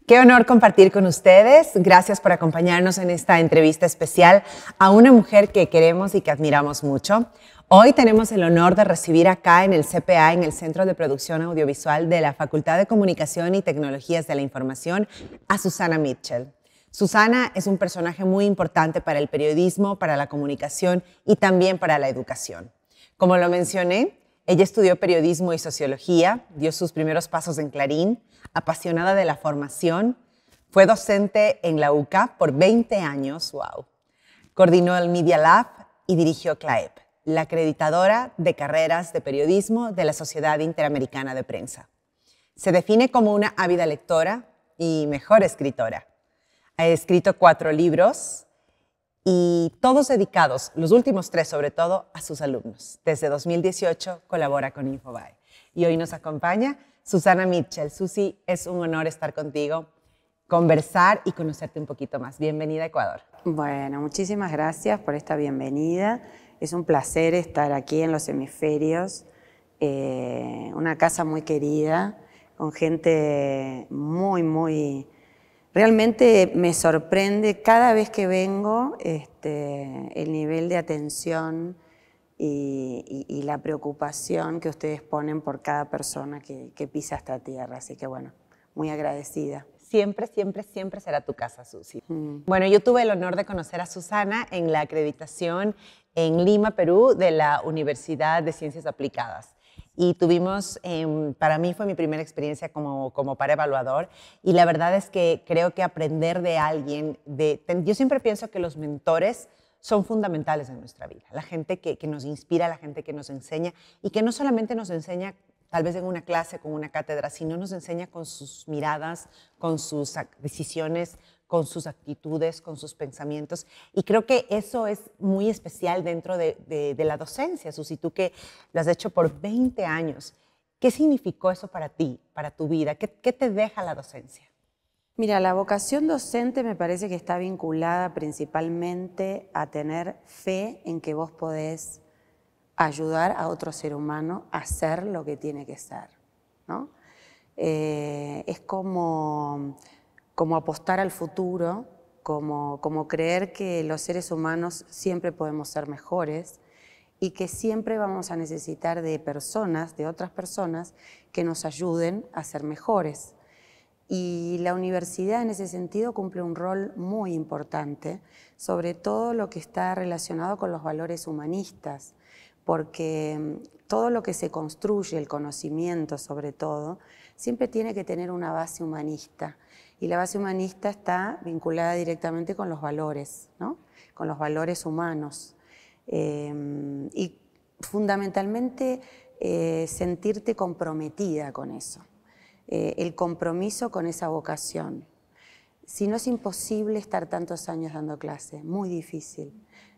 Qué honor compartir con ustedes. Gracias por acompañarnos en esta entrevista especial a una mujer que queremos y que admiramos mucho. Hoy tenemos el honor de recibir acá en el CPA, en el Centro de Producción Audiovisual de la Facultad de Comunicación y Tecnologías de la Información, a Susana Mitchell. Susana es un personaje muy importante para el periodismo, para la comunicación y también para la educación. Como lo mencioné, ella estudió periodismo y sociología, dio sus primeros pasos en Clarín, apasionada de la formación, fue docente en la UCA por 20 años, wow. Coordinó el Media Lab y dirigió CLAEP, la acreditadora de carreras de periodismo de la Sociedad Interamericana de Prensa. Se define como una ávida lectora y mejor escritora. Ha escrito 4 libros y todos dedicados, los últimos 3 sobre todo, a sus alumnos. Desde 2018 colabora con Infobae. Y hoy nos acompaña Susana Mitchell. Susi, es un honor estar contigo, conversar y conocerte un poquito más. Bienvenida a Ecuador. Bueno, muchísimas gracias por esta bienvenida. Es un placer estar aquí en Los Hemisferios, una casa muy querida, con gente muy... Realmente me sorprende cada vez que vengo el nivel de atención y la preocupación que ustedes ponen por cada persona que pisa esta tierra. Así que bueno, muy agradecida. Siempre, siempre, siempre será tu casa, Susi. Bueno, yo tuve el honor de conocer a Susana en la acreditación en Lima, Perú, de la Universidad de Ciencias Aplicadas. Y tuvimos, para mí fue mi primera experiencia como para evaluador, y la verdad es que creo que aprender de alguien, yo siempre pienso que los mentores son fundamentales en nuestra vida, la gente que nos inspira, la gente que nos enseña, y que no solamente nos enseña tal vez en una clase, con una cátedra, sino nos enseña con sus miradas, con sus decisiones, con sus actitudes, con sus pensamientos. Y creo que eso es muy especial dentro de la docencia, Susi, tú que lo has hecho por 20 años. ¿Qué significó eso para ti, para tu vida? ¿Qué te deja la docencia? Mira, la vocación docente me parece que está vinculada principalmente a tener fe en que vos podés ayudar a otro ser humano a ser lo que tiene que ser, ¿no? Es como apostar al futuro, como creer que los seres humanos siempre podemos ser mejores y que siempre vamos a necesitar de personas, de otras personas, que nos ayuden a ser mejores. Y la universidad en ese sentido cumple un rol muy importante, sobre todo lo que está relacionado con los valores humanistas, porque todo lo que se construye, el conocimiento sobre todo, siempre tiene que tener una base humanista. Y la base humanista está vinculada directamente con los valores, ¿no? Con los valores humanos. Y fundamentalmente sentirte comprometida con eso. El compromiso con esa vocación. Si no, es imposible estar tantos años dando clases, muy difícil.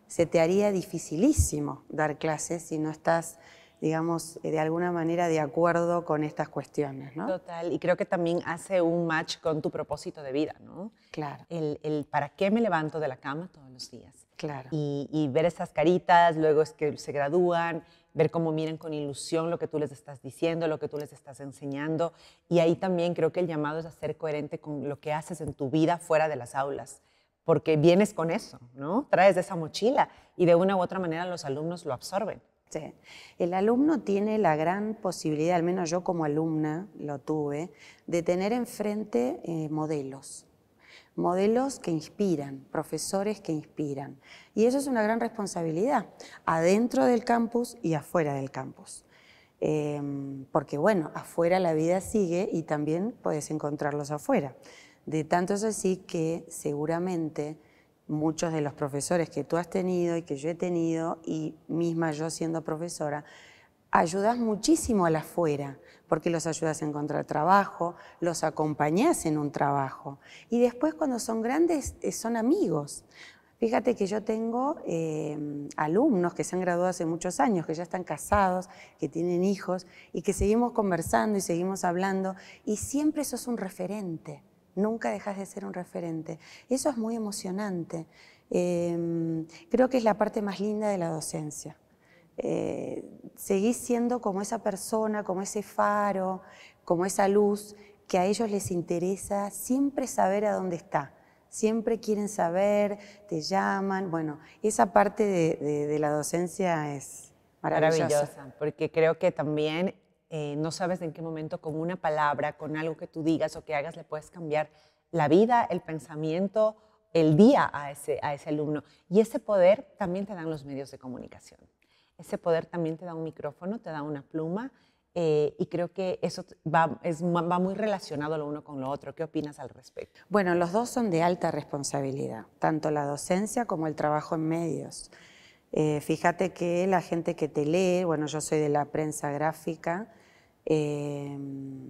Se te haría dificilísimo dar clases si no estás, digamos, de alguna manera de acuerdo con estas cuestiones, ¿no? Total, y creo que también hace un match con tu propósito de vida, ¿no? Claro. El para qué me levanto de la cama todos los días. Claro. Y ver esas caritas, luego es que se gradúan, ver cómo miran con ilusión lo que tú les estás diciendo, lo que tú les estás enseñando. Y ahí también creo que el llamado es a ser coherente con lo que haces en tu vida fuera de las aulas, porque vienes con eso, ¿no? Traes esa mochila y de una u otra manera los alumnos lo absorben. Sí. El alumno tiene la gran posibilidad, al menos yo como alumna lo tuve, de tener enfrente modelos que inspiran, profesores que inspiran. Y eso es una gran responsabilidad, adentro del campus y afuera del campus. Porque bueno, afuera la vida sigue y también puedes encontrarlos afuera. De tanto es así que seguramente muchos de los profesores que tú has tenido y que yo he tenido, y misma yo siendo profesora, ayudas muchísimo al afuera, porque los ayudas a encontrar trabajo, los acompañás en un trabajo. Y después cuando son grandes son amigos. Fíjate que yo tengo alumnos que se han graduado hace muchos años, que ya están casados, que tienen hijos, y que seguimos conversando y seguimos hablando, y siempre sos un referente. Nunca dejas de ser un referente. Eso es muy emocionante. Creo que es la parte más linda de la docencia. Seguís siendo como esa persona, como ese faro, como esa luz que a ellos les interesa siempre saber a dónde está. Siempre quieren saber, te llaman. Bueno, esa parte de la docencia es maravillosa. Porque creo que también no sabes en qué momento con una palabra, con algo que tú digas o que hagas, le puedes cambiar la vida, el pensamiento, el día a ese alumno. Y ese poder también te dan los medios de comunicación. Ese poder también te da un micrófono, te da una pluma, y creo que eso va muy relacionado lo uno con lo otro. ¿Qué opinas al respecto? Bueno, los dos son de alta responsabilidad, tanto la docencia como el trabajo en medios. Fíjate que la gente que te lee, bueno, yo soy de la prensa gráfica, de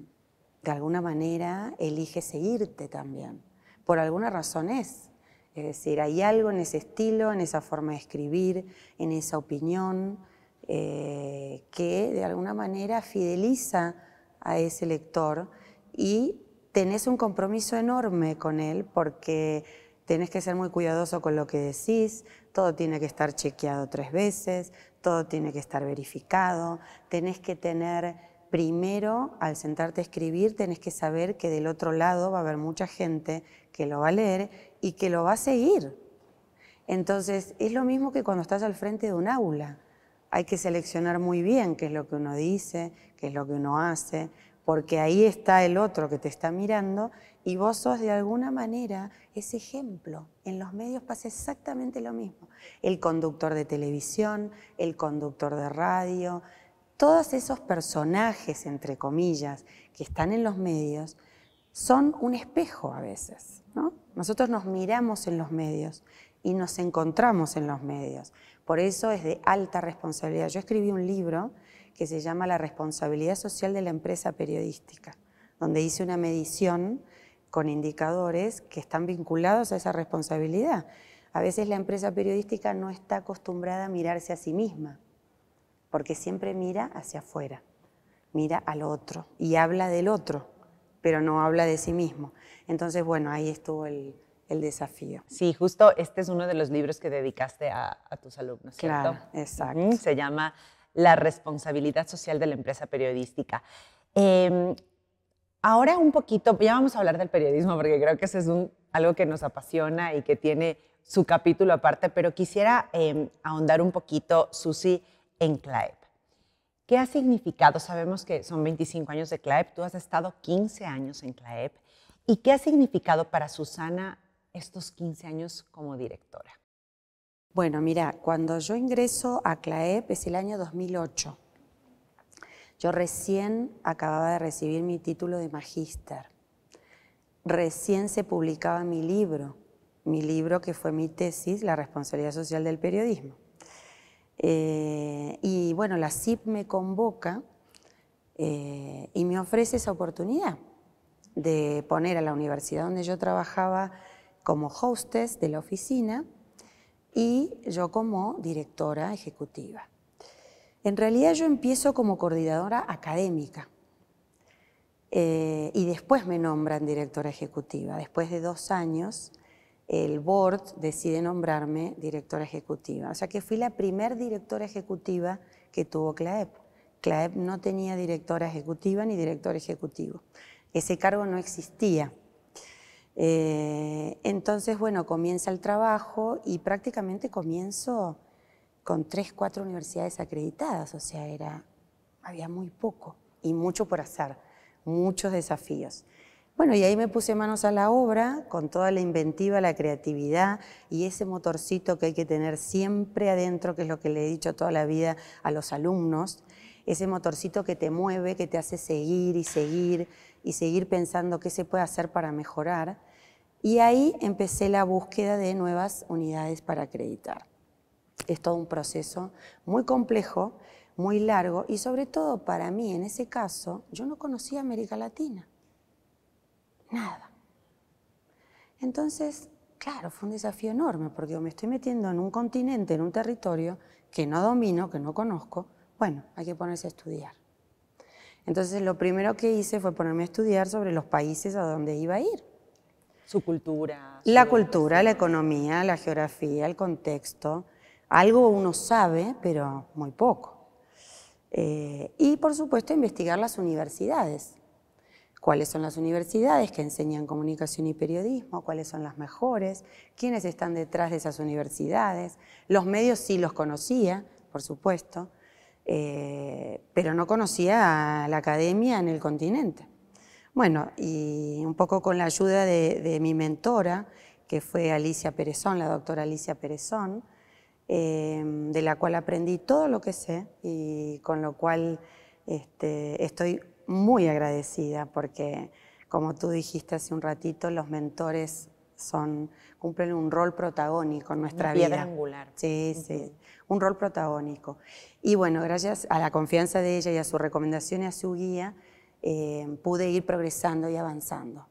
alguna manera elige seguirte también. Por alguna razón es. Es decir, hay algo en ese estilo, en esa forma de escribir, en esa opinión, que de alguna manera fideliza a ese lector y tenés un compromiso enorme con él porque tenés que ser muy cuidadoso con lo que decís, todo tiene que estar chequeado 3 veces, todo tiene que estar verificado, tenés que tener primero, al sentarte a escribir, tenés que saber que del otro lado va a haber mucha gente que lo va a leer y que lo va a seguir. Entonces, es lo mismo que cuando estás al frente de un aula. Hay que seleccionar muy bien qué es lo que uno dice, qué es lo que uno hace, porque ahí está el otro que te está mirando y vos sos de alguna manera ese ejemplo. En los medios pasa exactamente lo mismo. El conductor de televisión, el conductor de radio, todos esos personajes, entre comillas, que están en los medios, son un espejo a veces, ¿no? Nosotros nos miramos en los medios y nos encontramos en los medios. Por eso es de alta responsabilidad. Yo escribí un libro que se llama La responsabilidad social de la empresa periodística, donde hice una medición con indicadores que están vinculados a esa responsabilidad. A veces la empresa periodística no está acostumbrada a mirarse a sí misma, porque siempre mira hacia afuera, mira al otro y habla del otro, pero no habla de sí mismo. Entonces, bueno, ahí estuvo el desafío. Sí, justo este es uno de los libros que dedicaste a tus alumnos, ¿cierto? Claro, exacto. Se llama La responsabilidad social de la empresa periodística. Ahora un poquito, ya vamos a hablar del periodismo porque creo que ese es algo que nos apasiona y que tiene su capítulo aparte, pero quisiera ahondar un poquito, Susi, en CLAEP. ¿Qué ha significado? Sabemos que son 25 años de CLAEP, tú has estado 15 años en CLAEP. ¿Y qué ha significado para Susana estos 15 años como directora? Bueno, mira, cuando yo ingreso a CLAEP es el año 2008. Yo recién acababa de recibir mi título de magíster. Recién se publicaba mi libro que fue mi tesis, La responsabilidad social del periodismo. Y bueno, la CIP me convoca y me ofrece esa oportunidad de poner a la universidad donde yo trabajaba como hostess de la oficina y yo como directora ejecutiva. En realidad yo empiezo como coordinadora académica y después me nombran directora ejecutiva. Después de 2 años, el board decide nombrarme directora ejecutiva. O sea que fui la primer directora ejecutiva que tuvo CLAEP. CLAEP no tenía directora ejecutiva ni director ejecutivo. Ese cargo no existía. Entonces, bueno, comienza el trabajo y prácticamente comienzo con 3, 4 universidades acreditadas, o sea, había muy poco y mucho por hacer, muchos desafíos. Bueno, y ahí me puse manos a la obra con toda la inventiva, la creatividad y ese motorcito que hay que tener siempre adentro, que es lo que le he dicho toda la vida a los alumnos, ese motorcito que te mueve, que te hace seguir y seguir y seguir pensando qué se puede hacer para mejorar. Y ahí empecé la búsqueda de nuevas unidades para acreditar. Es todo un proceso muy complejo, muy largo y sobre todo para mí, en ese caso, yo no conocía América Latina. Nada. Entonces, claro, fue un desafío enorme porque me estoy metiendo en un continente, en un territorio que no domino, que no conozco. Bueno, hay que ponerse a estudiar. Entonces, lo primero que hice fue ponerme a estudiar sobre los países a donde iba a ir. Su cultura. La cultura, la economía, la geografía, el contexto. Algo uno sabe, pero muy poco. Y, por supuesto, investigar las universidades. cuáles son las universidades que enseñan comunicación y periodismo, cuáles son las mejores, quiénes están detrás de esas universidades. Los medios sí los conocía, por supuesto, pero no conocía a la academia en el continente. Bueno, y un poco con la ayuda de mi mentora, que fue Alicia Perezón, la doctora Alicia Perezón, de la cual aprendí todo lo que sé y con lo cual estoy muy agradecida porque, como tú dijiste hace un ratito, los mentores cumplen un rol protagónico en nuestra vida. Piedra angular. Sí, sí, un rol protagónico. Y bueno, gracias a la confianza de ella y a su recomendación y a su guía, pude ir progresando y avanzando.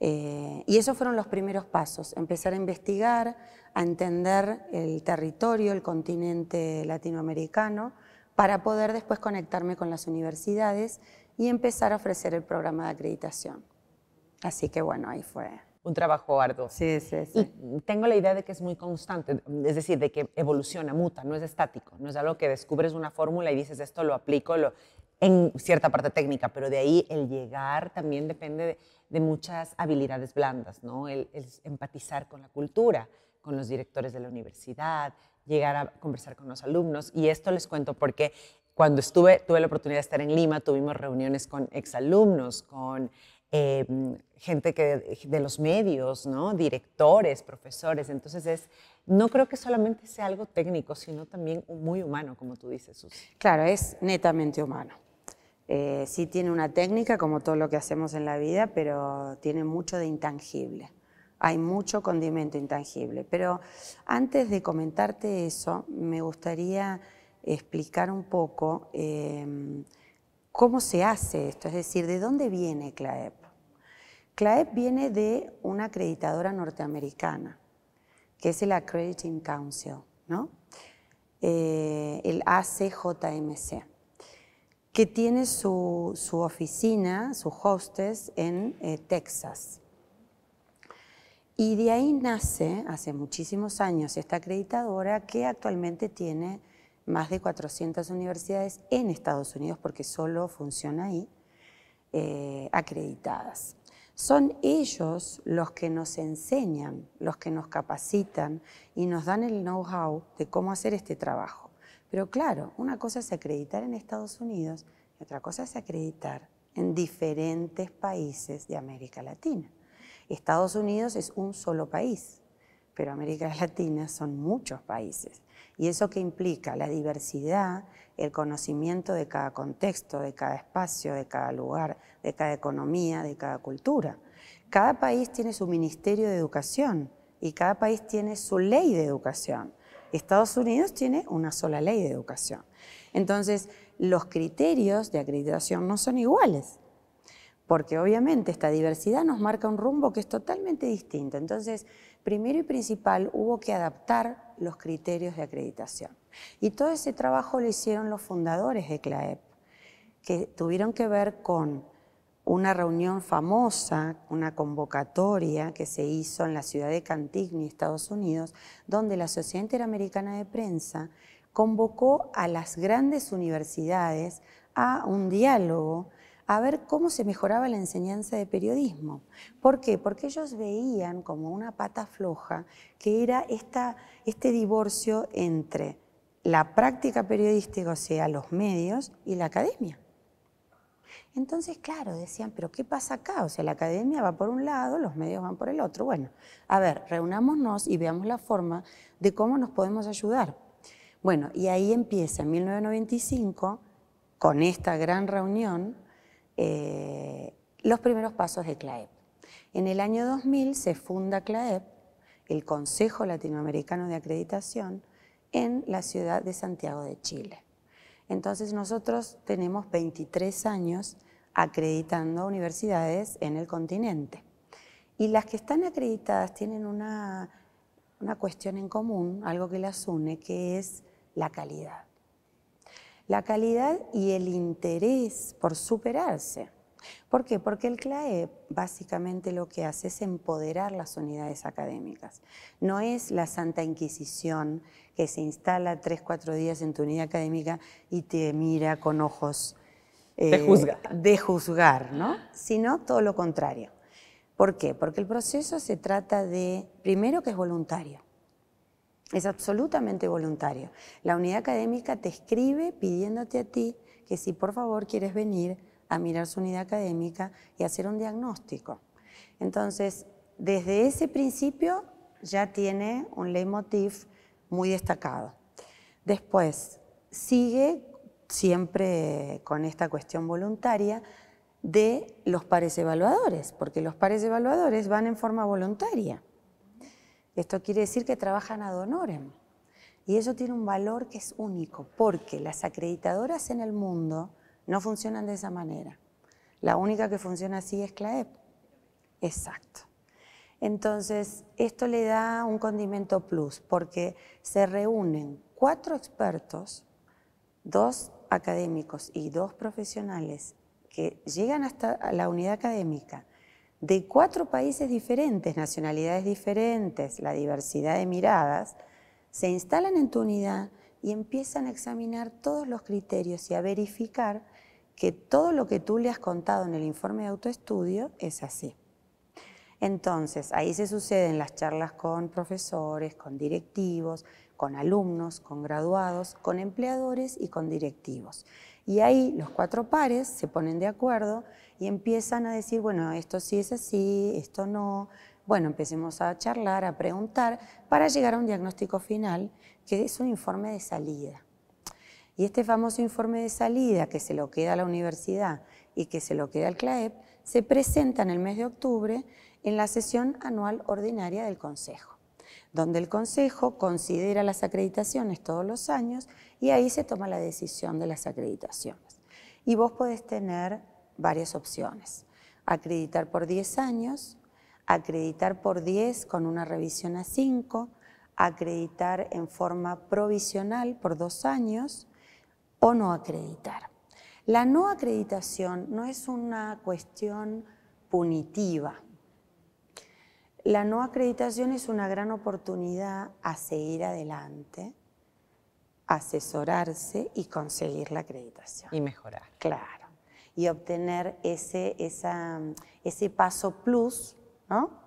Y esos fueron los primeros pasos, empezar a investigar, a entender el territorio, el continente latinoamericano, para poder después conectarme con las universidades y empezar a ofrecer el programa de acreditación. Así que bueno, ahí fue. Un trabajo arduo. Sí, sí, sí. Y tengo la idea de que es muy constante, es decir, de que evoluciona, muta, no es estático, no es algo que descubres una fórmula y dices esto lo aplico en cierta parte técnica, pero de ahí el llegar también depende de muchas habilidades blandas, ¿no? El empatizar con la cultura, con los directores de la universidad, llegar a conversar con los alumnos. Y esto les cuento porque cuando tuve la oportunidad de estar en Lima, tuvimos reuniones con exalumnos, con gente de los medios, ¿no? Directores, profesores. Entonces, no creo que solamente sea algo técnico, sino también muy humano, como tú dices, Susi. Claro, es netamente humano. Sí tiene una técnica, como todo lo que hacemos en la vida, pero tiene mucho de intangible. Hay mucho condimento intangible. Pero antes de comentarte eso, me gustaría explicar un poco cómo se hace esto, es decir, ¿de dónde viene CLAEP? CLAEP viene de una acreditadora norteamericana, que es el Accrediting Council, ¿no? El ACJMC, que tiene su oficina, su hostes en Texas. Y de ahí nace, hace muchísimos años, esta acreditadora que actualmente tiene más de 400 universidades en Estados Unidos, porque solo funciona ahí, acreditadas. Son ellos los que nos enseñan, los que nos capacitan y nos dan el know-how de cómo hacer este trabajo. Pero claro, una cosa es acreditar en Estados Unidos y otra cosa es acreditar en diferentes países de América Latina. Estados Unidos es un solo país, pero América Latina son muchos países. ¿Y eso qué implica? La diversidad, el conocimiento de cada contexto, de cada espacio, de cada lugar, de cada economía, de cada cultura. Cada país tiene su Ministerio de Educación y cada país tiene su ley de educación. Estados Unidos tiene una sola ley de educación. Entonces, los criterios de acreditación no son iguales, porque obviamente esta diversidad nos marca un rumbo que es totalmente distinto. Entonces, primero y principal, hubo que adaptar los criterios de acreditación. Y todo ese trabajo lo hicieron los fundadores de CLAEP, que tuvieron que ver con una reunión famosa, una convocatoria que se hizo en la ciudad de Cantigny, Estados Unidos, donde la Sociedad Interamericana de Prensa convocó a las grandes universidades a un diálogo a ver cómo se mejoraba la enseñanza de periodismo. ¿Por qué? Porque ellos veían como una pata floja que era este divorcio entre la práctica periodística, o sea, los medios, y la academia. Entonces, claro, decían, ¿pero qué pasa acá? O sea, la academia va por un lado, los medios van por el otro. Bueno, a ver, reunámonos y veamos la forma de cómo nos podemos ayudar. Bueno, y ahí empieza en 1995, con esta gran reunión, los primeros pasos de CLAEP. En el año 2000 se funda CLAEP, el Consejo Latinoamericano de Acreditación, en la ciudad de Santiago de Chile. Entonces nosotros tenemos 23 años acreditando universidades en el continente. Y las que están acreditadas tienen una cuestión en común, algo que las une, que es la calidad. La calidad y el interés por superarse. ¿Por qué? Porque el CLAEP básicamente lo que hace es empoderar las unidades académicas. No es la Santa Inquisición que se instala 3 o 4 días en tu unidad académica y te mira con ojos de juzgar, ¿no? Sino todo lo contrario. ¿Por qué? Porque el proceso se trata de, primero, que es voluntario. Es absolutamente voluntario. La unidad académica te escribe pidiéndote a ti que si por favor quieres venir a mirar su unidad académica y hacer un diagnóstico. Entonces, desde ese principio ya tiene un leitmotiv muy destacado. Después, sigue siempre con esta cuestión voluntaria de los pares evaluadores, porque los pares evaluadores van en forma voluntaria. Esto quiere decir que trabajan ad honorem. Y eso tiene un valor que es único, porque las acreditadoras en el mundo no funcionan de esa manera. La única que funciona así es CLAEP. Exacto. Entonces, esto le da un condimento plus, porque se reúnen 4 expertos, 2 académicos y 2 profesionales que llegan hasta la unidad académica de 4 países diferentes, nacionalidades diferentes, la diversidad de miradas, se instalan en tu unidad y empiezan a examinar todos los criterios y a verificar que todo lo que tú le has contado en el informe de autoestudio es así. Entonces, ahí se suceden las charlas con profesores, con directivos, con alumnos, con graduados, con empleadores y con directivos. Y ahí los 4 pares se ponen de acuerdo y empiezan a decir, bueno, esto sí es así, esto no. Bueno, empecemos a charlar, a preguntar, para llegar a un diagnóstico final, que es un informe de salida. Y este famoso informe de salida, que se lo queda a la universidad y que se lo queda al CLAEP, se presenta en el mes de octubre en la sesión anual ordinaria del Consejo, donde el Consejo considera las acreditaciones todos los años y ahí se toma la decisión de las acreditaciones. Y vos podés tener varias opciones: acreditar por 10 años, acreditar por 10 con una revisión a 5, acreditar en forma provisional por 2 años o no acreditar. La no acreditación no es una cuestión punitiva. La no acreditación es una gran oportunidad a seguir adelante, asesorarse y conseguir la acreditación. Y mejorar. Claro. Y obtener ese paso plus, ¿no?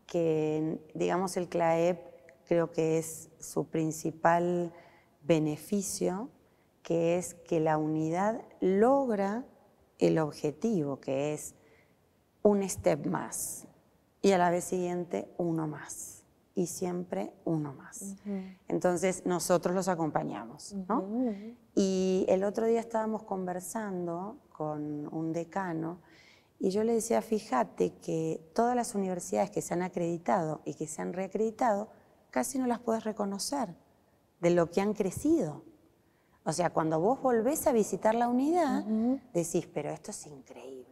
Que, digamos, el CLAEP creo que es su principal beneficio, que es que la unidad logra el objetivo, que es un step más y a la vez siguiente uno más y siempre uno más. Entonces nosotros los acompañamos, ¿no? Y el otro día estábamos conversando con un decano y yo le decía, fíjate que todas las universidades que se han acreditado y que se han reacreditado casi no las puedes reconocer de lo que han crecido. O sea, cuando vos volvés a visitar la unidad, decís, pero esto es increíble.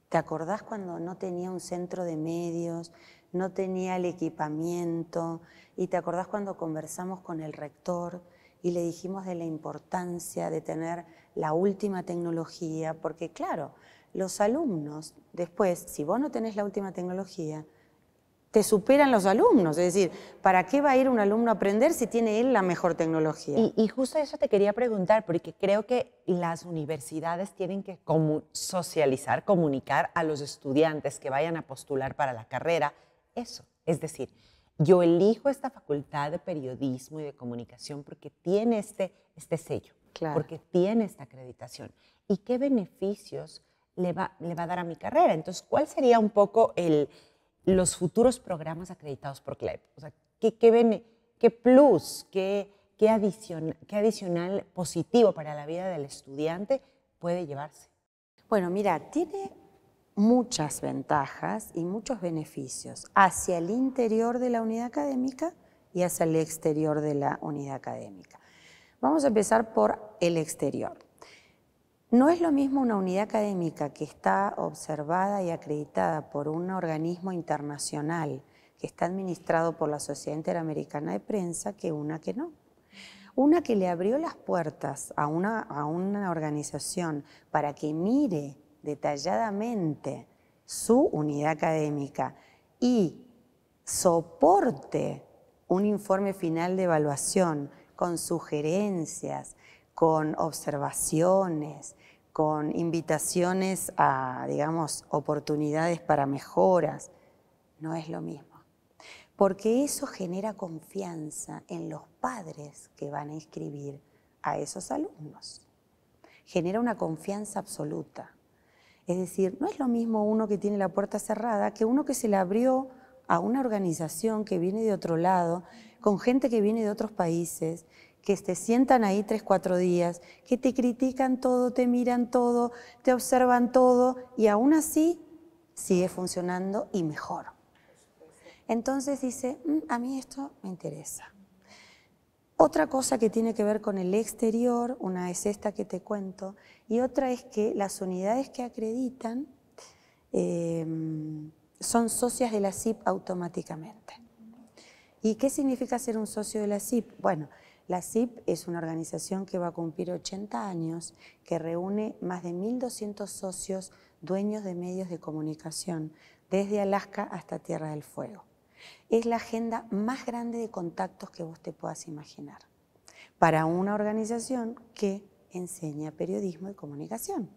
¿Te acordás cuando no tenía un centro de medios, no tenía el equipamiento? ¿Y te acordás cuando conversamos con el rector y le dijimos de la importancia de tener la última tecnología? Porque claro, los alumnos, después, si vos no tenés la última tecnología, te superan los alumnos. Es decir, ¿para qué va a ir un alumno a aprender si tiene él la mejor tecnología? Y justo eso te quería preguntar, porque creo que las universidades tienen que socializar, comunicar a los estudiantes que vayan a postular para la carrera eso. Es decir, yo elijo esta facultad de periodismo y de comunicación porque tiene este sello, porque tiene esta acreditación. ¿Y qué beneficios le va a dar a mi carrera? Entonces, ¿cuál sería un poco los futuros programas acreditados por CLAEP? O sea, ¿qué plus, qué adicional positivo para la vida del estudiante puede llevarse? Bueno, mira, tiene muchas ventajas y muchos beneficios hacia el interior de la unidad académica y hacia el exterior de la unidad académica. Vamos a empezar por el exterior. No es lo mismo una unidad académica que está observada y acreditada por un organismo internacional que está administrado por la Sociedad Interamericana de Prensa que una que no. Una que le abrió las puertas a una organización para que mire detalladamente su unidad académica y soporte un informe final de evaluación con sugerencias, con observaciones, con invitaciones a, digamos, oportunidades para mejoras, no es lo mismo. Porque eso genera confianza en los padres que van a inscribir a esos alumnos. Genera una confianza absoluta. Es decir, no es lo mismo uno que tiene la puerta cerrada que uno que se la abrió a una organización que viene de otro lado, con gente que viene de otros países, que te sientan ahí 3, 4 días, que te critican todo, te miran todo, te observan todo y aún así sigue funcionando y mejor. Entonces dice, a mí esto me interesa. Otra cosa que tiene que ver con el exterior, una es esta que te cuento, y otra es que las unidades que acreditan son socias de la SIP automáticamente. ¿Y qué significa ser un socio de la SIP? Bueno, la SIP es una organización que va a cumplir 80 años, que reúne más de 1.200 socios dueños de medios de comunicación, desde Alaska hasta Tierra del Fuego. Es la agenda más grande de contactos que vos te puedas imaginar para una organización que enseña periodismo y comunicación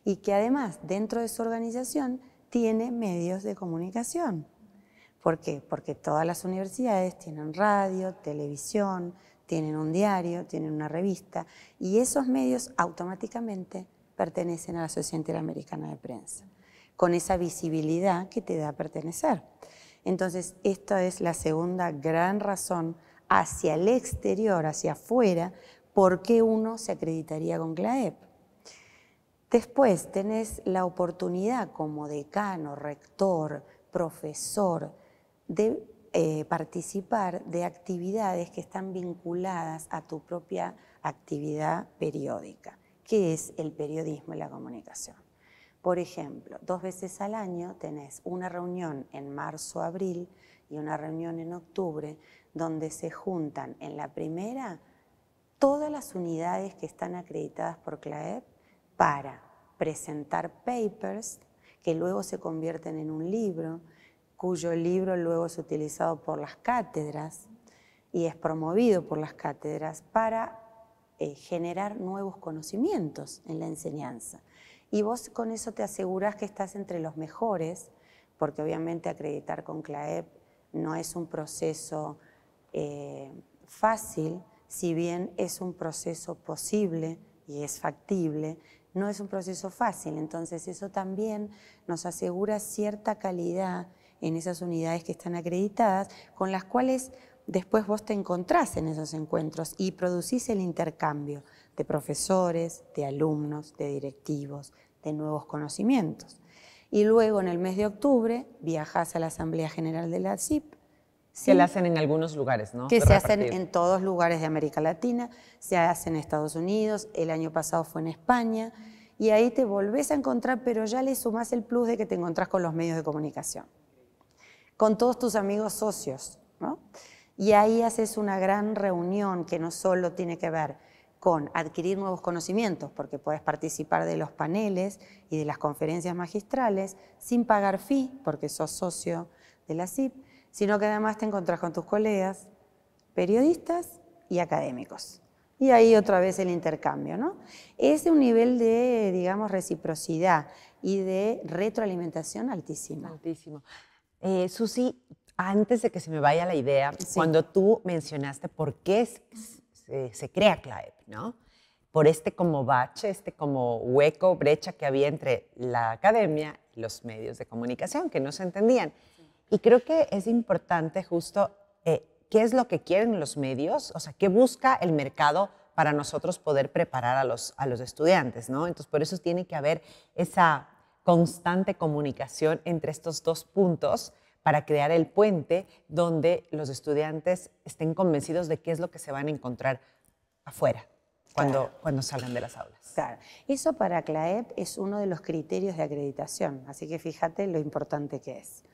y que además dentro de su organización tiene medios de comunicación. ¿Por qué? Porque todas las universidades tienen radio, televisión, tienen un diario, tienen una revista y esos medios automáticamente pertenecen a la Sociedad Interamericana de Prensa, con esa visibilidad que te da pertenecer. Entonces, esta es la segunda gran razón hacia el exterior, hacia afuera, por qué uno se acreditaría con CLAEP. Después tenés la oportunidad como decano, rector, profesor, de participar de actividades que están vinculadas a tu propia actividad periódica, que es el periodismo y la comunicación. Por ejemplo, 2 veces al año tenés una reunión en marzo, abril y una reunión en octubre, donde se juntan en la primera todas las unidades que están acreditadas por CLAEP para presentar papers que luego se convierten en un libro, cuyo libro luego es utilizado por las cátedras y es promovido por las cátedras para generar nuevos conocimientos en la enseñanza. Y vos con eso te aseguras que estás entre los mejores, porque obviamente acreditar con CLAEP no es un proceso fácil, si bien es un proceso posible y es factible, no es un proceso fácil. Entonces eso también nos asegura cierta calidad en esas unidades que están acreditadas, con las cuales después vos te encontrás en esos encuentros y producís el intercambio de profesores, de alumnos, de directivos, de nuevos conocimientos. Y luego en el mes de octubre viajás a la Asamblea General de la SIP. Que la hacen en algunos lugares, ¿no? Que se hacen en todos lugares de América Latina, se hacen en Estados Unidos, el año pasado fue en España, y ahí te volvés a encontrar, pero ya le sumás el plus de que te encontrás con los medios de comunicación, con todos tus amigos socios, ¿no? Y ahí haces una gran reunión que no solo tiene que ver con adquirir nuevos conocimientos, porque puedes participar de los paneles y de las conferencias magistrales sin pagar fee, porque sos socio de la SIP, sino que además te encontrás con tus colegas, periodistas y académicos. Y ahí otra vez el intercambio, ¿no? Es de un nivel de, digamos, reciprocidad y de retroalimentación altísimo. Altísimo. Susi, antes de que se me vaya la idea, sí, cuando tú mencionaste por qué se crea CLAEP, ¿no? Por este como bache, este como hueco, brecha que había entre la academia y los medios de comunicación, que no se entendían. Y creo que es importante justo qué es lo que quieren los medios, o sea, qué busca el mercado para nosotros poder preparar a los estudiantes, ¿no? Entonces, por eso tiene que haber esa constante comunicación entre estos dos puntos para crear el puente donde los estudiantes estén convencidos de qué es lo que se van a encontrar afuera cuando salgan de las aulas. Claro. Eso para CLAEP es uno de los criterios de acreditación, así que fíjate lo importante que es.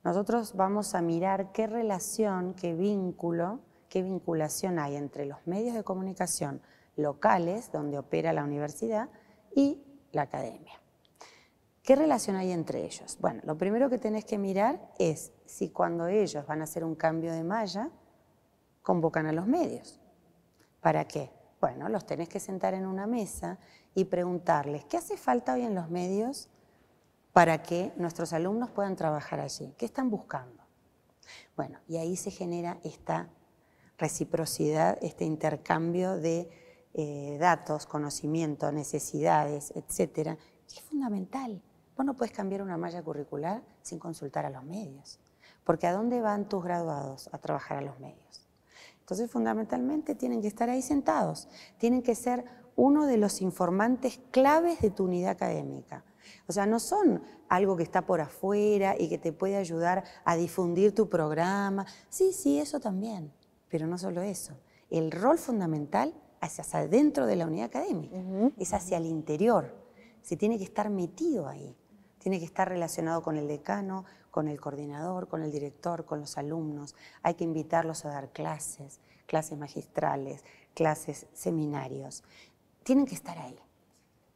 Nosotros vamos a mirar qué relación, qué vínculo, qué vinculación hay entre los medios de comunicación locales, donde opera la universidad, y la academia. ¿Qué relación hay entre ellos? Bueno, lo primero que tenés que mirar es si cuando ellos van a hacer un cambio de malla, convocan a los medios. ¿Para qué? Bueno, los tenés que sentar en una mesa y preguntarles, ¿qué hace falta hoy en los medios para que nuestros alumnos puedan trabajar allí? ¿Qué están buscando? Bueno, y ahí se genera esta reciprocidad, este intercambio de datos, conocimiento, necesidades, etcétera, que es fundamental. Vos no puedes cambiar una malla curricular sin consultar a los medios, porque ¿a dónde van tus graduados? A trabajar a los medios. Entonces, fundamentalmente, tienen que estar ahí sentados, tienen que ser uno de los informantes claves de tu unidad académica. O sea, no son algo que está por afuera y que te puede ayudar a difundir tu programa. Sí, sí, eso también, pero no solo eso. El rol fundamental es hacia adentro de la unidad académica, es hacia el interior. Se tiene que estar metido ahí, tiene que estar relacionado con el decano, con el coordinador, con el director, con los alumnos. Hay que invitarlos a dar clases, clases magistrales, clases, seminarios. Tienen que estar ahí.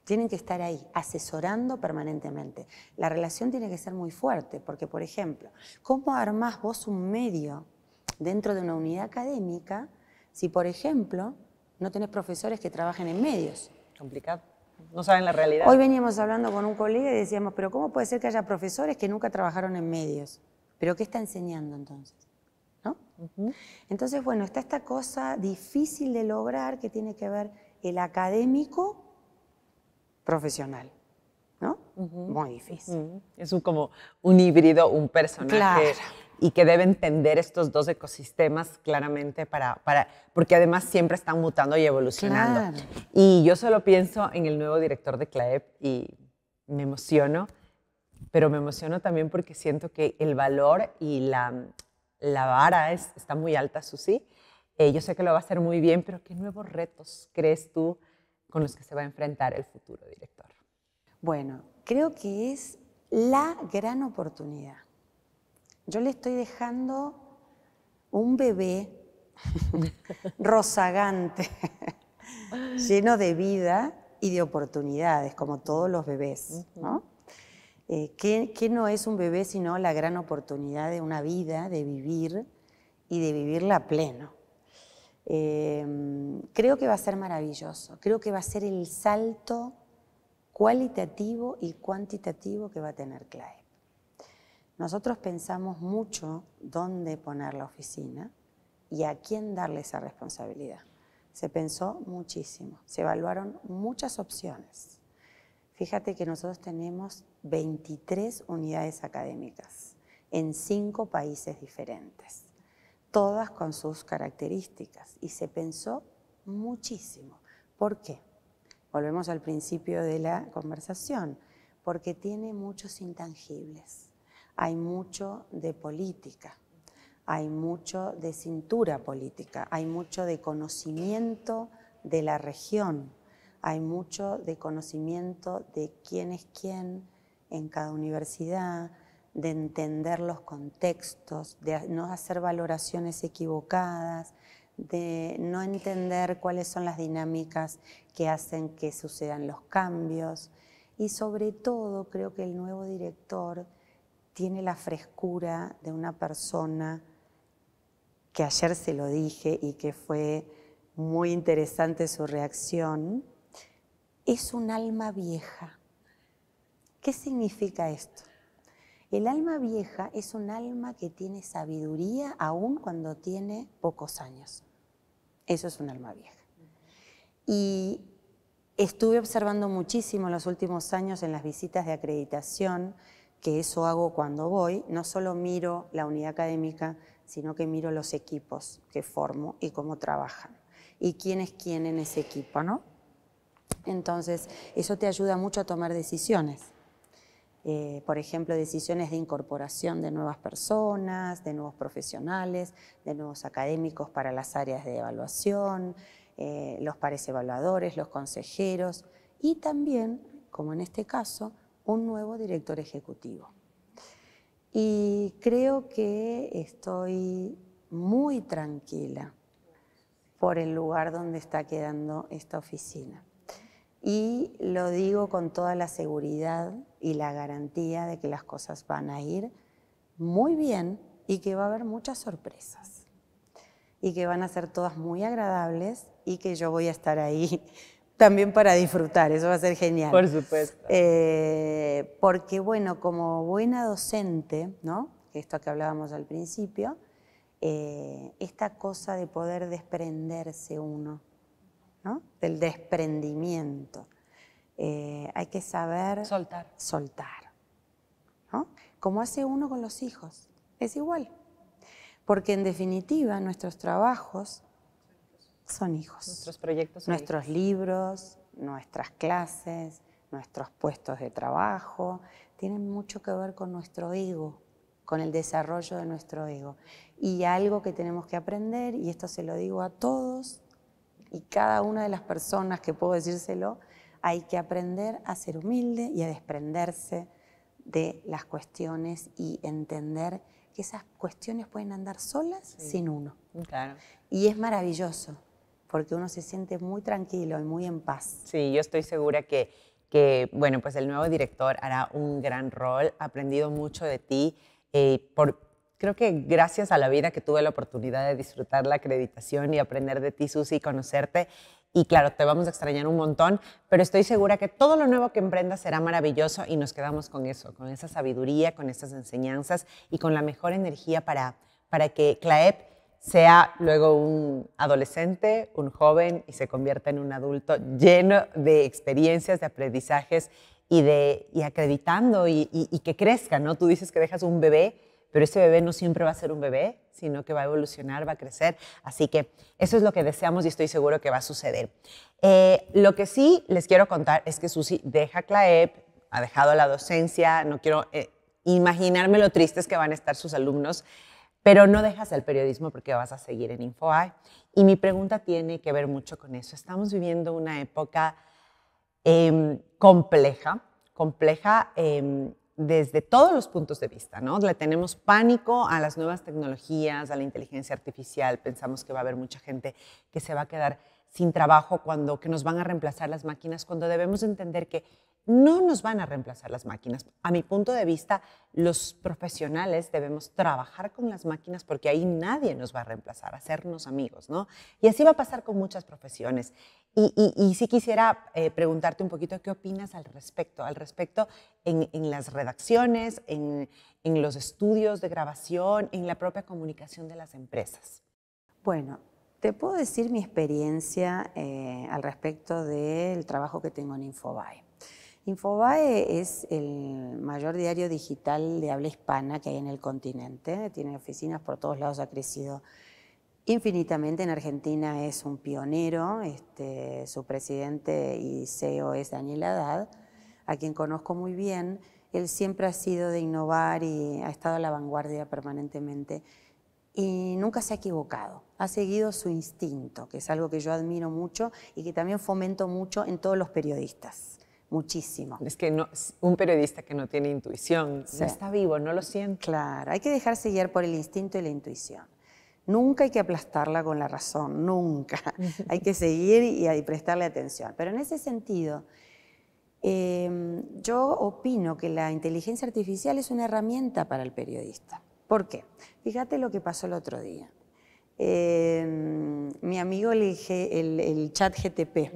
Tienen que estar ahí, asesorando permanentemente. La relación tiene que ser muy fuerte, porque, por ejemplo, ¿cómo armás vos un medio dentro de una unidad académica si, por ejemplo, no tenés profesores que trabajen en medios? Complicado. No saben la realidad. Hoy veníamos hablando con un colega y decíamos, pero ¿cómo puede ser que haya profesores que nunca trabajaron en medios? ¿Pero qué está enseñando entonces? ¿No? Entonces, bueno, está esta cosa difícil de lograr que tiene que ver el académico profesional, ¿no? Muy difícil. Es como un híbrido, un personaje. Claro. Y que debe entender estos dos ecosistemas claramente porque además siempre están mutando y evolucionando. Claro. Y yo solo pienso en el nuevo director de CLAEP y me emociono, pero me emociono también porque siento que el valor y la vara está muy alta, Susi. Yo sé que lo va a hacer muy bien, pero ¿qué nuevos retos crees tú con los que se va a enfrentar el futuro director? Bueno, creo que es la gran oportunidad. Yo le estoy dejando un bebé rozagante, lleno de vida y de oportunidades, como todos los bebés, ¿no? ¿Qué no es un bebé sino la gran oportunidad de una vida, de vivir y de vivirla a pleno? Creo que va a ser maravilloso, creo que va a ser el salto cualitativo y cuantitativo que va a tener CLAEP. Nosotros pensamos mucho dónde poner la oficina y a quién darle esa responsabilidad. Se pensó muchísimo, se evaluaron muchas opciones. Fíjate que nosotros tenemos 23 unidades académicas en 5 países diferentes, todas con sus características, y se pensó muchísimo. ¿Por qué? Volvemos al principio de la conversación, porque tiene muchos intangibles. Hay mucho de política, hay mucho de cintura política, hay mucho de conocimiento de la región, hay mucho de conocimiento de quién es quién en cada universidad, de entender los contextos, de no hacer valoraciones equivocadas, de no entender cuáles son las dinámicas que hacen que sucedan los cambios. Y sobre todo, creo que el nuevo director tiene la frescura de una persona que ayer se lo dije y que fue muy interesante su reacción. Es un alma vieja. ¿Qué significa esto? El alma vieja es un alma que tiene sabiduría aún cuando tiene pocos años. Eso es un alma vieja. Y estuve observando muchísimo en los últimos años en las visitas de acreditación, que eso hago cuando voy, no solo miro la unidad académica, sino que miro los equipos que formo y cómo trabajan. Y quién es quién en ese equipo, ¿no? Entonces, eso te ayuda mucho a tomar decisiones. Por ejemplo, decisiones de incorporación de nuevas personas, de nuevos profesionales, de nuevos académicos para las áreas de evaluación, los pares evaluadores, los consejeros y también, como en este caso, un nuevo director ejecutivo. Y creo que estoy muy tranquila por el lugar donde está quedando esta oficina. Y lo digo con toda la seguridad y la garantía de que las cosas van a ir muy bien y que va a haber muchas sorpresas. y que van a ser todas muy agradables y que yo voy a estar ahí también para disfrutar, eso va a ser genial. Por supuesto. Porque, bueno, como buena docente, ¿no? Esto que hablábamos al principio, esta cosa de poder desprenderse uno, ¿no? Del desprendimiento. Hay que saber soltar, ¿no? Como hace uno con los hijos, es igual. Porque en definitiva nuestros trabajos son hijos. Nuestros proyectos son nuestros hijos. libros, nuestras clases, nuestros puestos de trabajo, tienen mucho que ver con nuestro ego, con el desarrollo de nuestro ego. Y algo que tenemos que aprender, y esto se lo digo a todos, y cada una de las personas que puedo decírselo, hay que aprender a ser humilde y a desprenderse de las cuestiones y entender que esas cuestiones pueden andar solas sin uno. Claro. Y es maravilloso, porque uno se siente muy tranquilo y muy en paz. Sí, yo estoy segura que bueno, pues el nuevo director hará un gran rol. He aprendido mucho de ti. Creo que gracias a la vida que tuve la oportunidad de disfrutar la acreditación y aprender de ti, Susi, y conocerte. Y claro, te vamos a extrañar un montón, pero estoy segura que todo lo nuevo que emprendas será maravilloso y nos quedamos con eso, con esa sabiduría, con esas enseñanzas y con la mejor energía para que CLAEP sea luego un adolescente, un joven y se convierta en un adulto lleno de experiencias, de aprendizajes y acreditando y que crezca, ¿no? Tú dices que dejas un bebé, pero ese bebé no siempre va a ser un bebé, sino que va a evolucionar, va a crecer. Así que eso es lo que deseamos y estoy seguro que va a suceder. Lo que sí les quiero contar es que Susi deja CLAEP, ha dejado la docencia, no quiero imaginarme lo tristes que van a estar sus alumnos, pero no dejas el periodismo porque vas a seguir en InfoAE. Y mi pregunta tiene que ver mucho con eso. Estamos viviendo una época compleja desde todos los puntos de vista, ¿no? Le tenemos pánico a las nuevas tecnologías, a la inteligencia artificial. Pensamos que va a haber mucha gente que se va a quedar sin trabajo, que nos van a reemplazar las máquinas, cuando debemos entender que no nos van a reemplazar las máquinas. A mi punto de vista, los profesionales debemos trabajar con las máquinas porque ahí nadie nos va a reemplazar, hacernos amigos, ¿no? Y así va a pasar con muchas profesiones. Y sí quisiera preguntarte un poquito qué opinas al respecto en las redacciones, en los estudios de grabación, en la propia comunicación de las empresas. Bueno, te puedo decir mi experiencia al respecto del trabajo que tengo en Infobae. Infobae es el mayor diario digital de habla hispana que hay en el continente. Tiene oficinas por todos lados, ha crecido infinitamente. En Argentina es un pionero, su presidente y CEO es Daniel Haddad, a quien conozco muy bien. Él siempre ha sido de innovar y ha estado a la vanguardia permanentemente y nunca se ha equivocado. Ha seguido su instinto, que es algo que yo admiro mucho y que también fomento mucho en todos los periodistas. Muchísimo. Es que un periodista que no tiene intuición no está vivo, no lo siente. Claro, hay que dejarse guiar por el instinto y la intuición. Nunca hay que aplastarla con la razón, nunca. Hay que seguir y prestarle atención. Pero en ese sentido, yo opino que la inteligencia artificial es una herramienta para el periodista. ¿Por qué? Fíjate lo que pasó el otro día. Mi amigo el chat GTP.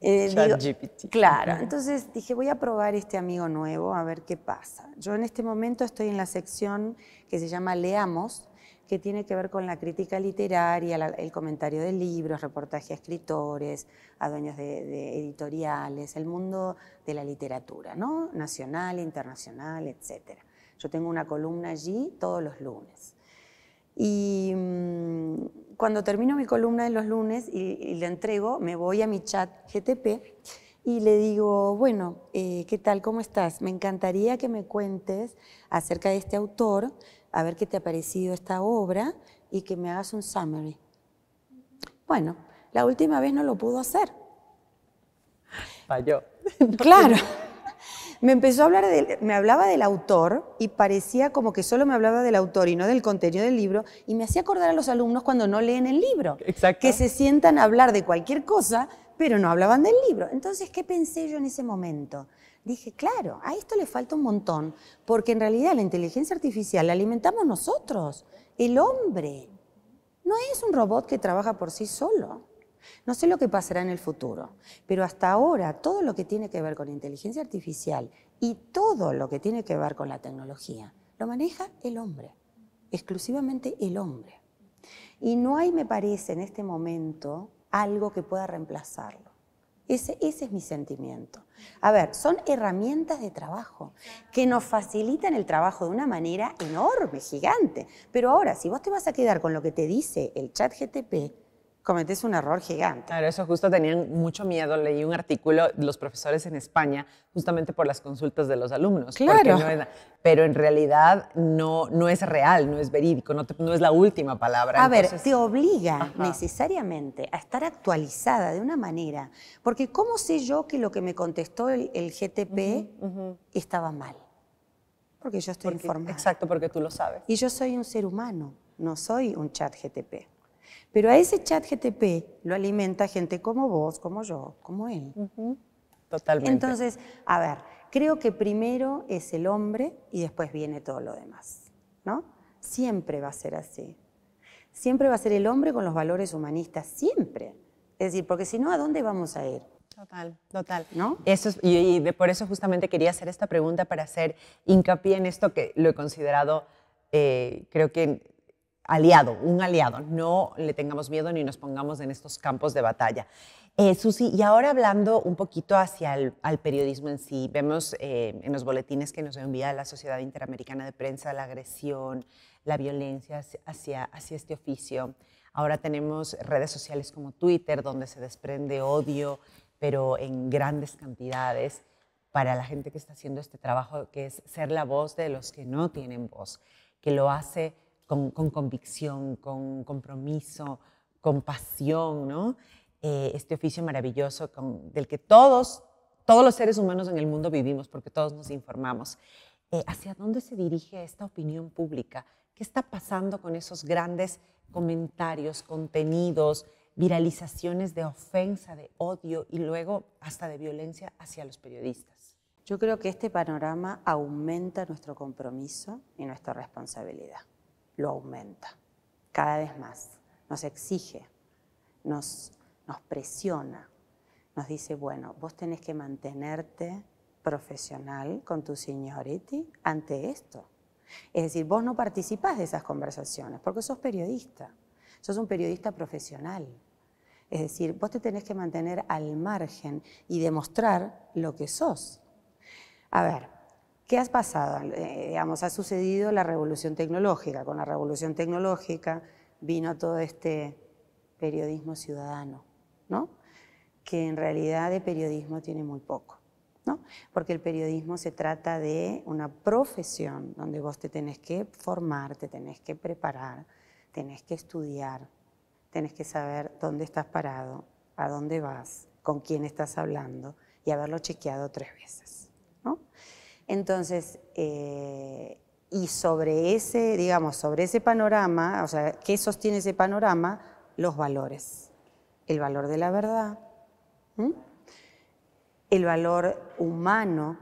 ChatGPT. Claro, entonces dije, voy a probar este amigo nuevo a ver qué pasa. Yo en este momento estoy en la sección que se llama Leamos, que tiene que ver con la crítica literaria, el comentario de libros, reportaje a escritores, a dueños de editoriales, el mundo de la literatura, ¿no? Nacional, internacional, etc. Yo tengo una columna allí todos los lunes. Y cuando termino mi columna de los lunes y la entrego, me voy a mi chat GTP y le digo, bueno, ¿qué tal? ¿Cómo estás? Me encantaría que me cuentes acerca de este autor, a ver qué te ha parecido esta obra y que me hagas un summary. Bueno, la última vez no lo pudo hacer. Falló. Claro. Me empezó a hablar, me hablaba del autor y parecía como que solo me hablaba del autor y no del contenido del libro, y me hacía acordar a los alumnos cuando no leen el libro. Exacto. Que se sientan a hablar de cualquier cosa, pero no hablaban del libro. Entonces, ¿qué pensé yo en ese momento? Dije, claro, a esto le falta un montón, porque en realidad la inteligencia artificial la alimentamos nosotros, el hombre. No es un robot que trabaja por sí solo. No sé lo que pasará en el futuro, pero hasta ahora todo lo que tiene que ver con inteligencia artificial y todo lo que tiene que ver con la tecnología lo maneja el hombre, exclusivamente el hombre. Y no hay, me parece, en este momento algo que pueda reemplazarlo. Ese es mi sentimiento. A ver, son herramientas de trabajo que nos facilitan el trabajo de una manera enorme, gigante. Pero ahora, si vos te vas a quedar con lo que te dice el ChatGPT, cometés un error gigante. Claro, eso justo tenían mucho miedo. Leí un artículo de los profesores en España justamente por las consultas de los alumnos. Claro. Pero en realidad no es real, no es verídico, no es la última palabra. A ver, Entonces, te obliga necesariamente a estar actualizada de una manera, porque ¿cómo sé yo que lo que me contestó el GTP estaba mal? Porque yo estoy informada. Exacto, porque tú lo sabes. Y yo soy un ser humano, no soy un chat GTP. Pero a ese chat GTP lo alimenta gente como vos, como yo, como él. Totalmente. Entonces, a ver, creo que primero es el hombre y después viene todo lo demás, ¿no? Siempre va a ser así. Siempre va a ser el hombre con los valores humanistas, siempre. Es decir, porque si no, ¿a dónde vamos a ir? Total, total. ¿No? Eso es, por eso justamente quería hacer esta pregunta para hacer hincapié en esto que lo he considerado, creo que un aliado. No le tengamos miedo ni nos pongamos en estos campos de batalla. Susi, y ahora hablando un poquito hacia al periodismo en sí, vemos en los boletines que nos envía la Sociedad Interamericana de Prensa la agresión, la violencia hacia este oficio. Ahora tenemos redes sociales como Twitter, donde se desprende odio, pero en grandes cantidades para la gente que está haciendo este trabajo, que es ser la voz de los que no tienen voz, que lo hace con convicción, con compromiso, con pasión, ¿no? Este oficio maravilloso del que todos los seres humanos en el mundo vivimos, porque todos nos informamos. ¿Hacia dónde se dirige esta opinión pública? ¿Qué está pasando con esos grandes comentarios, contenidos, viralizaciones de ofensa, de odio y luego hasta de violencia hacia los periodistas? Yo creo que este panorama aumenta nuestro compromiso y nuestra responsabilidad. Lo aumenta cada vez más. Nos exige, nos presiona, nos dice, bueno, vos tenés que mantenerte profesional con tu seniority ante esto. Es decir, vos no participás de esas conversaciones porque sos periodista, sos un periodista profesional. Es decir, vos te tenés que mantener al margen y demostrar lo que sos. A ver, ¿qué has pasado? Digamos, ha sucedido la revolución tecnológica. Con la revolución tecnológica vino todo este periodismo ciudadano, ¿no? Que en realidad de periodismo tiene muy poco, ¿no? Porque el periodismo se trata de una profesión donde vos te tenés que formar, te tenés que preparar, tenés que estudiar, tenés que saber dónde estás parado, a dónde vas, con quién estás hablando y haberlo chequeado 3 veces, ¿no? Entonces, y sobre ese, digamos, sobre ese panorama, o sea, ¿qué sostiene ese panorama? Los valores. El valor de la verdad, el valor humano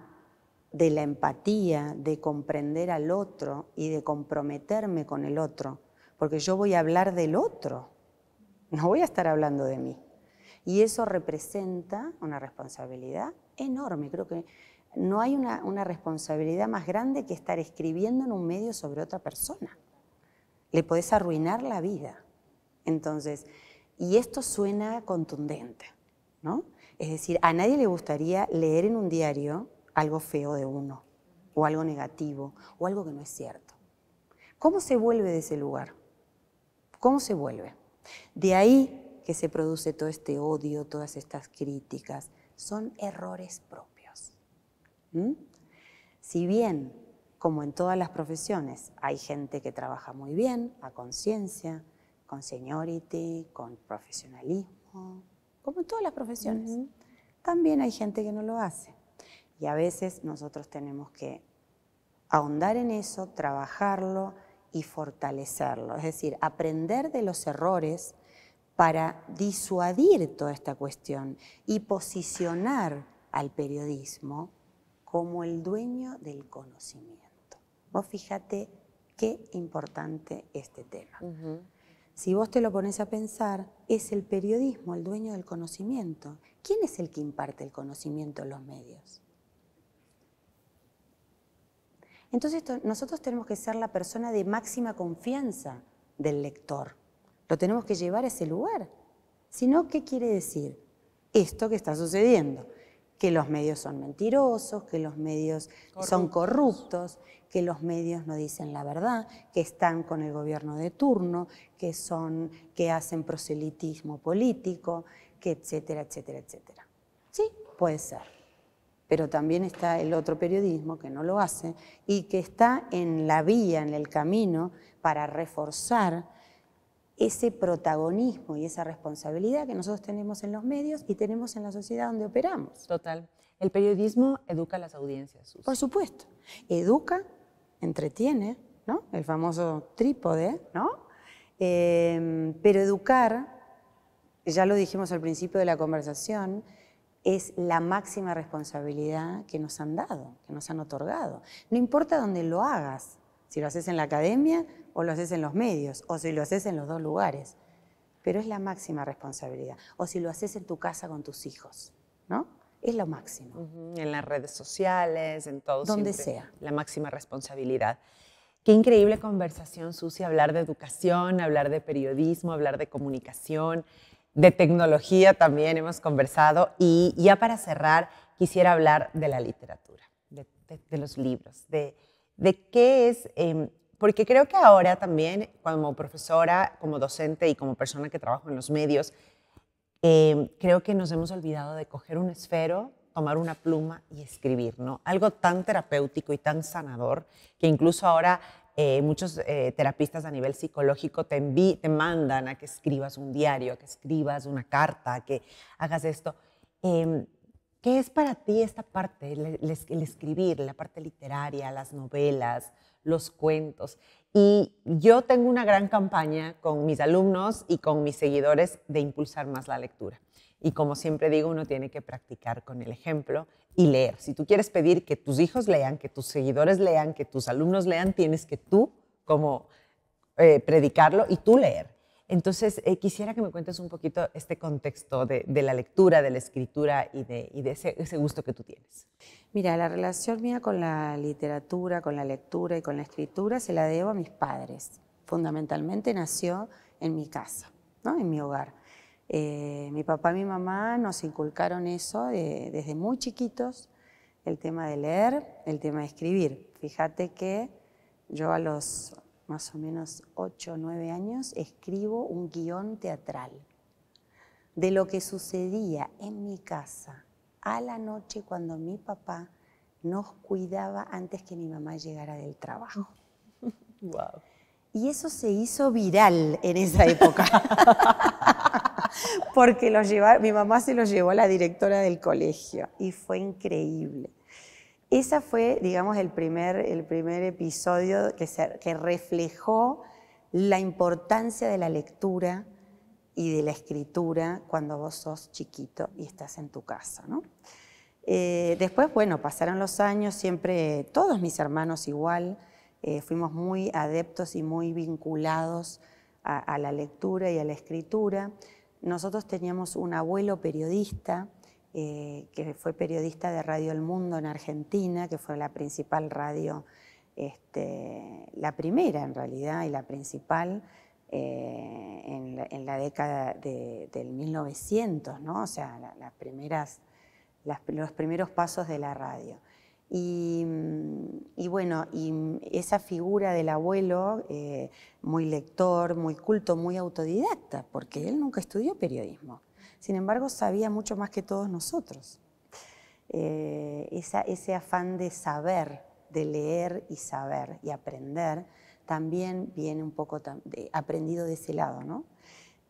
de la empatía, de comprender al otro y de comprometerme con el otro, porque yo voy a hablar del otro, no voy a estar hablando de mí. Y eso representa una responsabilidad enorme. Creo que no hay una responsabilidad más grande que estar escribiendo en un medio sobre otra persona. Le podés arruinar la vida. Entonces, y esto suena contundente, ¿no? Es decir, a nadie le gustaría leer en un diario algo feo de uno, o algo negativo, o algo que no es cierto. ¿Cómo se vuelve de ese lugar? ¿Cómo se vuelve? De ahí que se produce todo este odio, todas estas críticas. Son errores propios. Si bien, como en todas las profesiones, hay gente que trabaja muy bien, a conciencia, con seniority, con profesionalismo, como en todas las profesiones, también hay gente que no lo hace. Y a veces nosotros tenemos que ahondar en eso, trabajarlo y fortalecerlo. Es decir, aprender de los errores para disuadir toda esta cuestión y posicionar al periodismo como el dueño del conocimiento. Vos fíjate qué importante este tema. Si vos te lo pones a pensar, es el periodismo el dueño del conocimiento. ¿Quién es el que imparte el conocimiento en los medios? Entonces nosotros tenemos que ser la persona de máxima confianza del lector. Lo tenemos que llevar a ese lugar. Si no, ¿qué quiere decir? Esto que está sucediendo, que los medios son mentirosos, que los medios son corruptos, que los medios no dicen la verdad, que están con el gobierno de turno, que hacen proselitismo político, que etcétera, etcétera, etcétera. Sí, puede ser. Pero también está el otro periodismo que no lo hace y que está en la vía, en el camino, para reforzar ese protagonismo y esa responsabilidad que nosotros tenemos en los medios y tenemos en la sociedad donde operamos. Total. El periodismo educa a las audiencias, Susi. Por supuesto. Educa, entretiene, ¿no? El famoso trípode, ¿no? Pero educar, ya lo dijimos al principio de la conversación, es la máxima responsabilidad que nos han dado, que nos han otorgado. No importa dónde lo hagas, si lo haces en la academia o lo haces en los medios, o si lo haces en los dos lugares, pero es la máxima responsabilidad. O si lo haces en tu casa con tus hijos, ¿no? Es lo máximo. En las redes sociales, en todo. Donde sea. La máxima responsabilidad. Qué increíble conversación, Susi, hablar de educación, hablar de periodismo, hablar de comunicación, de tecnología también hemos conversado. Y ya para cerrar, quisiera hablar de la literatura, de los libros, de qué es, porque creo que ahora también, como profesora, como docente y como persona que trabajo en los medios, creo que nos hemos olvidado de coger un esfero, tomar una pluma y escribir, ¿no? Algo tan terapéutico y tan sanador que incluso ahora muchos terapistas a nivel psicológico te mandan a que escribas un diario, a que escribas una carta, a que hagas esto. ¿Qué es para ti esta parte, el escribir, la parte literaria, las novelas, los cuentos? Y yo tengo una gran campaña con mis alumnos y con mis seguidores de impulsar más la lectura. Y como siempre digo, uno tiene que practicar con el ejemplo y leer. Si tú quieres pedir que tus hijos lean, que tus seguidores lean, que tus alumnos lean, tienes que tú como predicarlo y tú leer. Entonces, quisiera que me cuentes un poquito este contexto de la lectura, de la escritura y de ese gusto que tú tienes. Mira, la relación mía con la literatura, con la lectura y con la escritura se la debo a mis padres. Fundamentalmente nació en mi casa, ¿no? En mi hogar. Mi papá y mi mamá nos inculcaron eso desde muy chiquitos, el tema de leer, el tema de escribir. Fíjate que yo a los más o menos 8 o 9 años escribo un guión teatral de lo que sucedía en mi casa a la noche cuando mi papá nos cuidaba antes que mi mamá llegara del trabajo. Wow. Y eso se hizo viral en esa época. Porque mi mamá se lo llevó a la directora del colegio y fue increíble. Esa fue, digamos, el primer episodio que reflejó la importancia de la lectura y de la escritura cuando vos sos chiquito y estás en tu casa, ¿no? Después, bueno, pasaron los años, siempre todos mis hermanos igual, fuimos muy adeptos y muy vinculados a la lectura y a la escritura. Nosotros teníamos un abuelo periodista, que fue periodista de Radio El Mundo en Argentina, que fue la principal radio, la primera en realidad y la principal en la década del 1900, ¿no? O sea, los primeros pasos de la radio. Y bueno, y esa figura del abuelo, muy lector, muy culto, muy autodidacta, porque él nunca estudió periodismo. Sin embargo, sabía mucho más que todos nosotros. Ese afán de saber, de leer y saber y aprender, también viene un poco aprendido de ese lado, ¿no?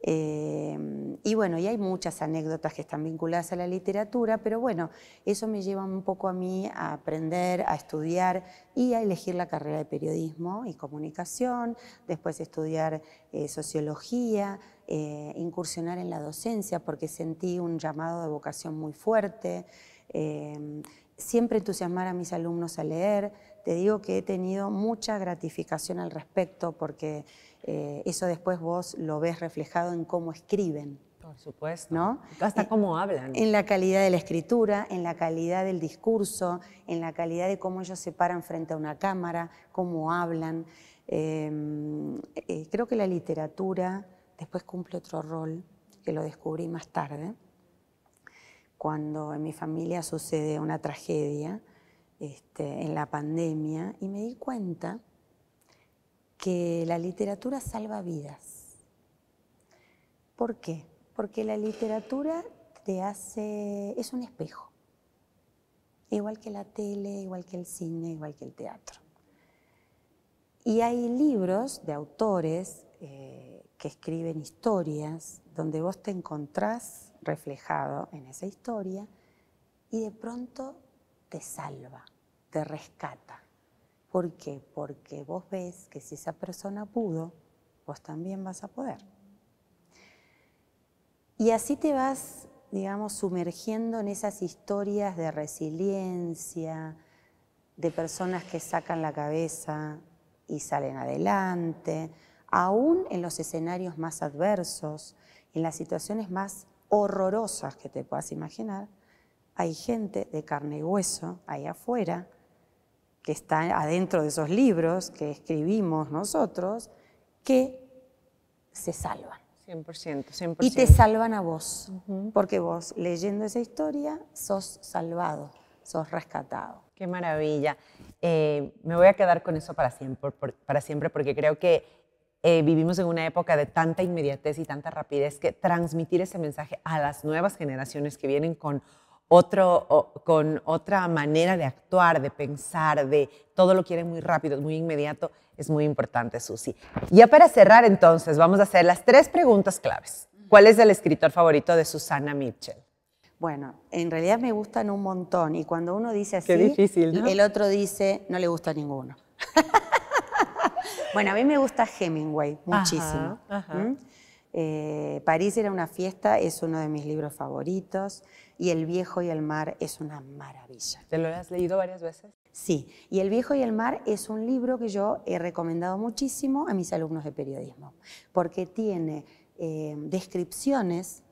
Y bueno, y hay muchas anécdotas que están vinculadas a la literatura, pero bueno, eso me lleva un poco a mí a aprender, a estudiar y a elegir la carrera de periodismo y comunicación, después estudiar sociología, incursionar en la docencia porque sentí un llamado de vocación muy fuerte, siempre entusiasmar a mis alumnos a leer, te digo que he tenido mucha gratificación al respecto porque eso después vos lo ves reflejado en cómo escriben. Por supuesto. ¿No? Hasta cómo hablan. En la calidad de la escritura, en la calidad del discurso, en la calidad de cómo ellos se paran frente a una cámara, cómo hablan. Creo que la literatura después cumple otro rol, que lo descubrí más tarde, cuando en mi familia sucede una tragedia en la pandemia, y me di cuenta que la literatura salva vidas. ¿Por qué? Porque la literatura es un espejo, igual que la tele, igual que el cine, igual que el teatro. Y hay libros de autores que escriben historias donde vos te encontrás reflejado en esa historia y de pronto te salva, te rescata. ¿Por qué? Porque vos ves que si esa persona pudo, vos también vas a poder. Y así te vas, digamos, sumergiendo en esas historias de resiliencia, de personas que sacan la cabeza y salen adelante, aún en los escenarios más adversos, en las situaciones más horrorosas que te puedas imaginar, hay gente de carne y hueso ahí afuera que está adentro de esos libros que escribimos nosotros, que se salvan. 100%, 100%. Y te salvan a vos, porque vos, leyendo esa historia, sos salvado, sos rescatado. Qué maravilla. Me voy a quedar con eso para siempre porque creo que vivimos en una época de tanta inmediatez y tanta rapidez que transmitir ese mensaje a las nuevas generaciones que vienen con otra manera de actuar, de pensar, de todo lo quieren muy rápido, muy inmediato, es muy importante, Susi. Ya para cerrar, entonces, vamos a hacer las 3 preguntas claves. ¿Cuál es el escritor favorito de Susannah Mitchell? Bueno, en realidad me gustan un montón y cuando uno dice así, Qué difícil, ¿no? El otro dice, no le gusta ninguno. Bueno, a mí me gusta Hemingway muchísimo. Ajá. París era una fiesta, es uno de mis libros favoritos, y El viejo y el mar es una maravilla. ¿Te lo has leído varias veces? Sí, y El viejo y el mar es un libro que yo he recomendado muchísimo a mis alumnos de periodismo, porque tiene descripciones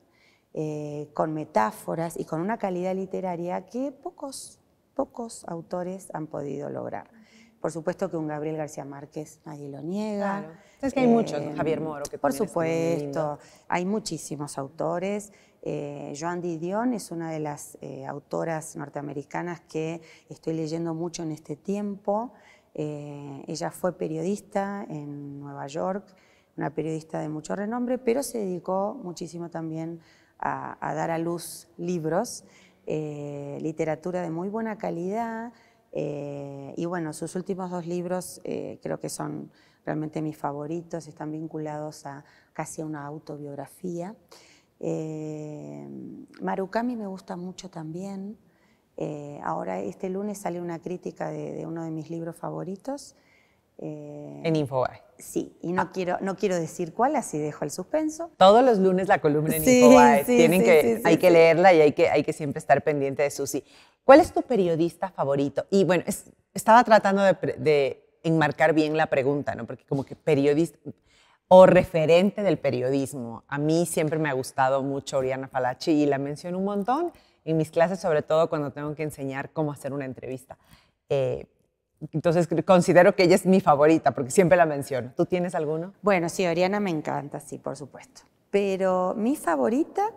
con metáforas y con una calidad literaria que pocos autores han podido lograr. Por supuesto que un Gabriel García Márquez nadie lo niega. Claro. Es que hay muchos, ¿no? Javier Moro, que por también es muy lindo. supuesto, hay muchísimos autores. Joan Didion es una de las autoras norteamericanas que estoy leyendo mucho en este tiempo. Ella fue periodista en Nueva York, una periodista de mucho renombre, pero se dedicó muchísimo también a dar a luz libros, literatura de muy buena calidad. Y bueno, sus últimos 2 libros creo que son realmente mis favoritos, están vinculados a casi a una autobiografía. Murakami me gusta mucho también. Ahora este lunes sale una crítica de uno de mis libros favoritos. En Infobae. Sí, y no quiero decir cuál, así dejo el suspenso. Todos los lunes la columna en Sí, Infobae. sí, Hay que leerla y hay que siempre estar pendiente de Susi. ¿Cuál es tu periodista favorito? Y bueno, estaba tratando de enmarcar bien la pregunta, ¿no? Porque como que periodista o referente del periodismo. A mí siempre me ha gustado mucho Oriana Fallaci y la menciono un montón en mis clases, sobre todo cuando tengo que enseñar cómo hacer una entrevista. Entonces considero que ella es mi favorita porque siempre la menciono. ¿Tú tienes alguno? Bueno, sí, Oriana me encanta, sí, por supuesto. Pero mi favorita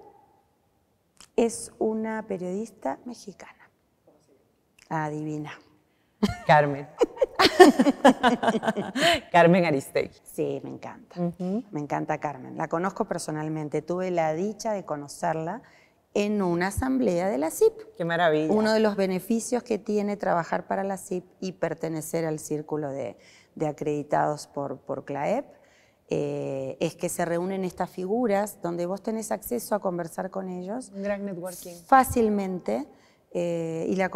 es una periodista mexicana. Adivina. Carmen. Carmen Aristegui. Sí, me encanta. Me encanta Carmen. La conozco personalmente. Tuve la dicha de conocerla en una asamblea de la CIP. ¡Qué maravilla! Uno de los beneficios que tiene trabajar para la CIP y pertenecer al círculo de acreditados por CLAEP es que se reúnen estas figuras donde vos tenés acceso a conversar con ellos. Un gran networking. Fácilmente. Y la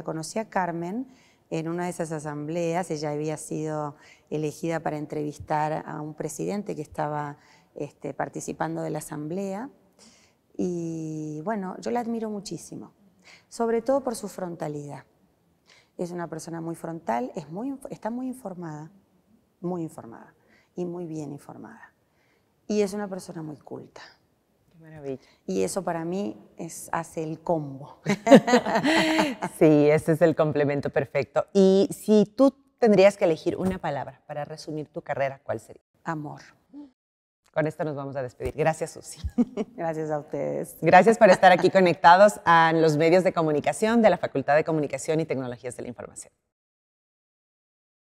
conocí a Carmen en una de esas asambleas. Ella había sido elegida para entrevistar a un presidente que estaba participando de la asamblea. Y bueno, yo la admiro muchísimo, sobre todo por su frontalidad. es una persona muy frontal, está muy informada y muy bien informada. Y es una persona muy culta. Qué maravilla. Y eso para mí hace el combo. Sí, ese es el complemento perfecto. Y si tú tendrías que elegir una palabra para resumir tu carrera, ¿cuál sería? Amor. Con esto nos vamos a despedir. Gracias, Susi. Gracias a ustedes. Gracias por estar aquí conectados a los medios de comunicación de la Facultad de Comunicación y Tecnologías de la Información.